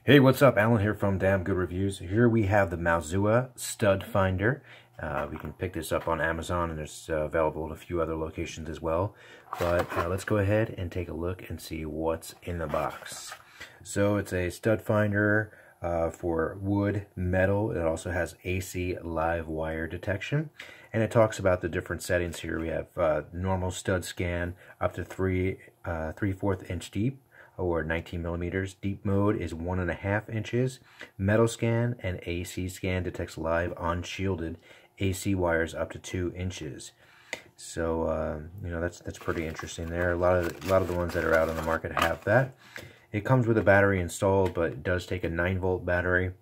Hey, what's up? Alan here from Damn Good Reviews. Here we have the MAOZUA Stud Finder. We can pick this up on Amazon, and it's available at a few other locations as well. But let's go ahead and take a look and see what's in the box. So it's a stud finder for wood, metal. It also has AC live wire detection. And it talks about the different settings here. We have normal stud scan up to 3/4 inch deep, or 19 millimeters. Deep mode is 1.5 inches. Metal scan and AC scan detects live unshielded AC wires up to 2 inches. So you know, that's pretty interesting there. A lot of the ones that are out on the market have that. It comes with a battery installed, but it does take a 9-volt battery.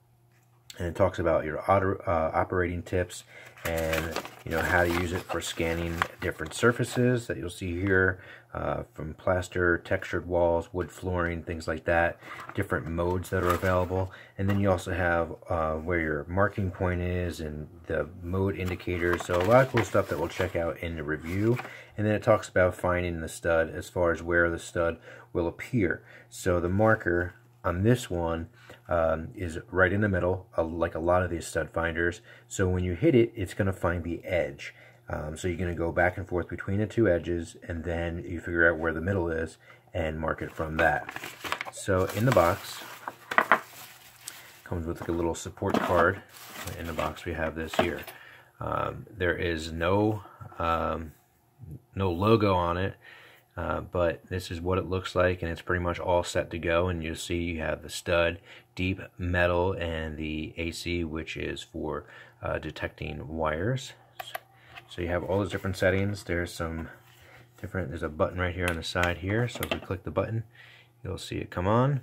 And it talks about your operating tips and how to use it for scanning different surfaces that you'll see here, from plaster, textured walls, wood flooring, things like that, different modes that are available. And then you also have where your marking point is and the mode indicators. So a lot of cool stuff that we'll check out in the review. And then it talks about finding the stud as far as where the stud will appear. So the marker on this one is right in the middle, like a lot of these stud finders. So when you hit it, it's going to find the edge. So you're going to go back and forth between the two edges, and then you figure out where the middle is and mark it from that. So in the box, comes with like a little support card. In the box we have this here. There is no logo on it. But this is what it looks like, and it's pretty much all set to go. And you'll see you have the stud, deep metal, and the AC, which is for detecting wires. So you have all those different settings. There's a button right here on the side here. So if we click the button, you'll see it come on.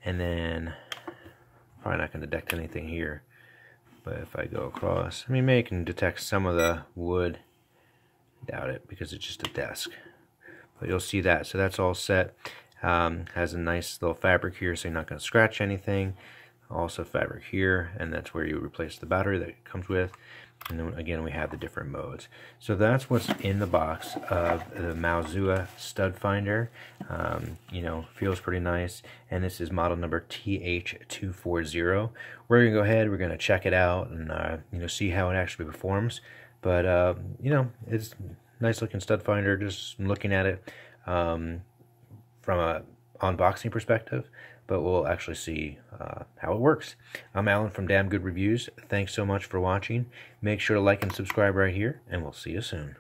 And then, probably not going to detect anything here. But if I go across, I mean, maybe it can detect some of the wood. Doubt it, because it's just a desk. But you'll see that. So that's all set. Has a nice little fabric here, so you're not going to scratch anything. Also fabric here, and that's where you replace the battery that it comes with. And then again, we have the different modes. So that's what's in the box of the MAOZUA Stud Finder. Feels pretty nice. And this is model number TH240. We're going to go ahead, we're going to check it out and see how it actually performs. But it's nice looking stud finder. Just looking at it from a unboxing perspective, but we'll actually see how it works. I'm Alan from Damn Good Reviews. Thanks so much for watching. Make sure to like and subscribe right here, and we'll see you soon.